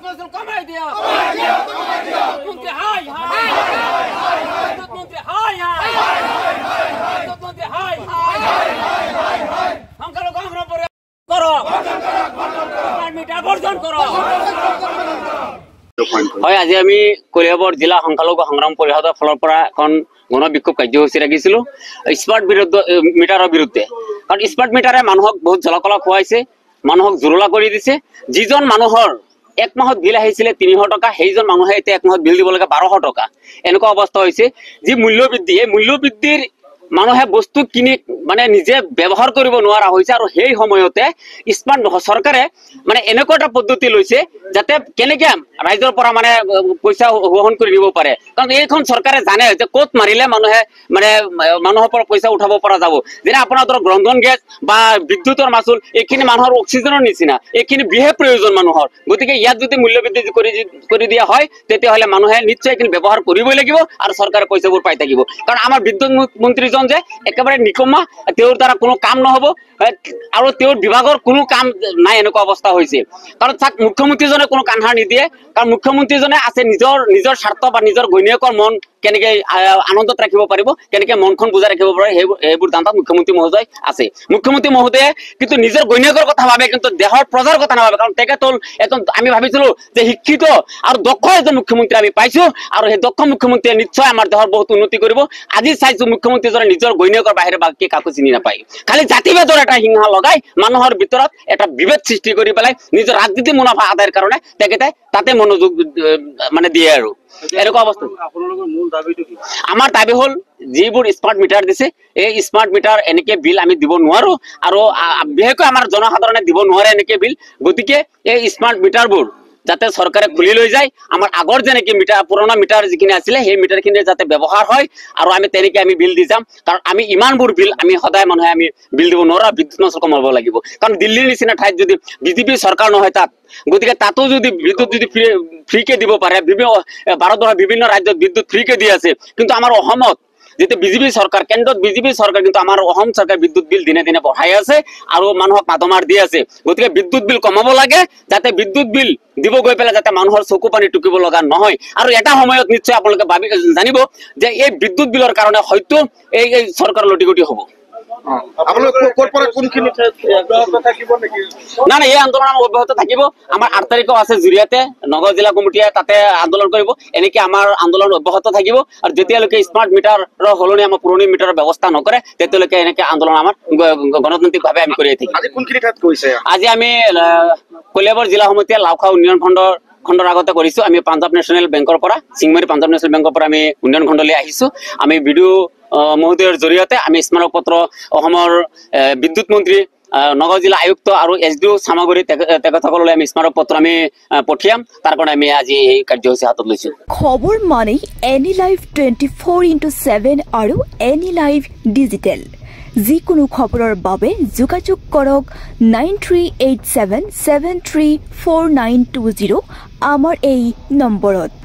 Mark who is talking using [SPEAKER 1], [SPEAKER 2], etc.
[SPEAKER 1] মাসুল কমাই দিও মন্ত্রী হাই হাই মন্ত্রী হাই হাই মন্ত্রী হাই হাই সংখ্যালঘু সংগ্রাম করো মিটার বর্জন করো। হয় আজি আমি কলিয়াবৰ জিলা সংখ্যালঘু সংগ্ৰাম পৰিষদৰ ফালৰ পৰা এখন গণ বিক্ষোভ কাৰ্যসূচী ৰাখিছিলো স্মাৰ্ট মিটাৰৰ বিৰুদ্ধে। কাৰণ স্মাৰ্ট মিটাৰে মানুহক বহুত জলকলা খুৱাইছে, মানুহক জুৰুলা কৰি দিছে। যিজন মানুহৰ এক মাহত বিল আহিছিলে 300 টকা, সেইজন মানুহে এতিয়া এক মাহত বিল দিব লাগে 1200 টকা। এনেকুৱা অৱস্থা হৈছে। যি মূল্যবৃদ্ধি, এই মূল্যবৃদ্ধিৰ মানুহে বস্তু কিনি মানে নিজে ব্যৱহাৰ কৰিব নোৱাৰা হৈছে। আৰু সেই সময়তে স্মাৰ্ট চৰকাৰে মানে এনেকুৱা এটা পদ্ধতি লৈছে যাতে কেনেকে ৰাইজৰ পৰা মানে পইচা গ্ৰহণ কৰি দিব পাৰে। কাৰণ এইখন চৰকাৰে জানে যে ক'ত মাৰিলে মানুহে মানে মানুহৰ পৰা পইচা উঠাব পৰা যাব। যেনে আপোনাৰ ধৰক ৰন্ধন গেছ বা বিদ্যুতৰ মাচুল, এইখিনি মানুহৰ অক্সিজেনৰ নিচিনা, এইখিনি বিশেষ প্ৰয়োজন মানুহৰ। গতিকে ইয়াত যদি মূল্যবৃদ্ধি কৰি দিয়া হয় তেতিয়াহ'লে মানুহে নিশ্চয় এইখিনি ব্যৱহাৰ কৰিবই লাগিব আৰু চৰকাৰে পইচাবোৰ পাই থাকিব। কাৰণ আমাৰ বিদ্যুৎ মন্ত্ৰীজন যে একেবাৰে নিকম্মা, তেওঁৰ দ্বাৰা কোনো কাম নহ'ব আৰু তেওঁৰ বিভাগৰ কোনো কাম নাই, এনেকুৱা অৱস্থা হৈছে। কাৰণ চাওক, মুখ্যমন্ত্ৰীজনে কোনো কাণসাৰ নিদিয়ে। কাৰণ মুখ্যমন্ত্ৰীজনে আছে নিজৰ স্বাৰ্থ বা নিজৰ ঘৈণীয়েকৰ মন কেনেকে আনন্দত ৰাখিব পাৰিব, কেনেকে মনখন বুজাই ৰাখিব পাৰে, সেইবোৰ ধান্দাত মুখ্যমন্ত্ৰী মহোদয় আছে। মুখ্যমন্ত্ৰী মহোদয়ে কিন্তু নিজৰ ঘৈণীয়েকৰ কথা ভাবে, কিন্তু দেশৰ প্ৰজাৰ কথা নাভাবে। কাৰণ তেখেত এজন আমি ভাবিছিলো যে শিক্ষিত আৰু দক্ষ এজন মুখ্যমন্ত্ৰী আমি পাইছো, আৰু সেই দক্ষ মুখ্যমন্ত্ৰীয়ে নিশ্চয় আমাৰ দেশৰ বহুত উন্নতি কৰিব। আজি চাইছো মুখ্যমন্ত্ৰীজনে নিজৰ ঘৈণীয়েকৰ বাহিৰে বাকী কাকো চিনি নাপায়। খালি জাতিভেদৰ এটা হিংসা লগাই মানুহৰ ভিতৰত এটা বিভেদ সৃষ্টি কৰি পেলাই নিজৰ ৰাজনীতি মুনাফা আদায়ৰ কাৰণে তেখেতে তাতে মনোযোগ মানে দিয়ে। আৰু এনেকুৱা অৱস্থা। আমাৰ দাবী হ'ল যিবোৰ স্মাৰ্ট মিটাৰ দিছে, এই স্মাৰ্ট মিটাৰ এনেকে বিল আমি দিব নোৱাৰো, আৰু বিশেষকৈ আমাৰ জনসাধাৰণে দিব নোৱাৰে এনেকে বিল। গতিকে এই স্মাৰ্ট মিটাৰবোৰ যাতে চৰকাৰে খুলি লৈ যায়, আমাৰ আগৰ যেনেকে মিটাৰ পুৰণা মিটাৰ যিখিনি আছিলে সেই মিটাৰখিনি যাতে ব্যৱহাৰ হয়, আৰু আমি তেনেকে আমি বিল দি যাম। কাৰণ আমি ইমানবোৰ বিল আমি সদায় মানুহে আমি বিল দিব নোৱাৰো, বিদ্যুৎ মাচুল কমাব লাগিব। কাৰণ দিল্লীৰ নিচিনা ঠাইত যদি বিজেপি চৰকাৰ নহয় তাত, গতিকে তাতো যদি বিদ্যুৎ যদি ফ্ৰীকে দিব পাৰে, ভাৰতবৰ্ষৰ বিভিন্ন ৰাজ্যত বিদ্যুৎ ফ্ৰীকে দি আছে, কিন্তু আমাৰ অসমত যেতিয়া বিজেপি চৰকাৰ, কেন্দ্ৰত বিজেপি চৰকাৰ, কিন্তু আমাৰ অসম চৰকাৰ বিদ্যুৎ বিল দিনে দিনে বঢ়াই আছে আৰু মানুহক মাধমাৰ দি আছে। গতিকে বিদ্যুৎ বিল কমাব লাগে, যাতে বিদ্যুৎ বিল দিব গৈ পেলাই যাতে মানুহৰ চকু পানী টুকিব লগা নহয়। আৰু এটা সময়ত নিশ্চয় আপোনালোকে জানিব যে এই বিদ্যুৎ বিলৰ কাৰণে হয়তো এই চৰকাৰ লটিগটি হ'ব। না এই আন্দোলন অব্যাহত থাকিব। আমাৰ 8 তাৰিখেও আছে জুৰিয়াতে নগাঁও জিলা কমিটিয়ে তাতে আন্দোলন কৰিব। এনেকে আমাৰ আন্দোলন অব্যাহত থাকিব। আৰু যেতিয়ালৈকে স্মাৰ্ট মিটাৰৰ সলনি আমাৰ পুৰণি মিটাৰৰ ব্যৱস্থা নকৰে, তেতিয়ালৈকে এনেকে আন্দোলন আমাৰ গণতান্ত্ৰিকভাৱে আমি কৰি থাকিম। আজি আমি কলিয়াবৰ জিলা সমিতিয়ে লাওখা উন্নয়ন খণ্ডৰ আগতে কৰিছো। আমি পাঞ্জাৱ নেশ্যনেল বেংকৰ পৰা, চিংমাৰী পাঞ্জাৱ নেশ্যনেল বেংকৰ পৰা আমি উন্নয়ন খণ্ডলৈ আহিছো। আমি বিডিঅ মহোদয়ৰ জৰিয়তে আমি স্মাৰক পত্ৰ অসমৰ বিদ্যুৎ মন্ত্ৰী, নগাঁও জিলা আয়ুক্ত আৰু SDO চামাগুৰি তেখেতসকললৈ আমি স্মাৰক পত্ৰ আমি পঠিয়াম। তাৰ কাৰণে আমি আজি এই কাৰ্যসূচী হাতত লৈছো।
[SPEAKER 2] খবৰ মানে এনি লাইভ 24/7 আৰু এনি লাইভ ডিজিটেল। যিকোনো খবৰৰ বাবে যোগাযোগ কৰক 9387734920 আমাৰ এই নম্বৰত।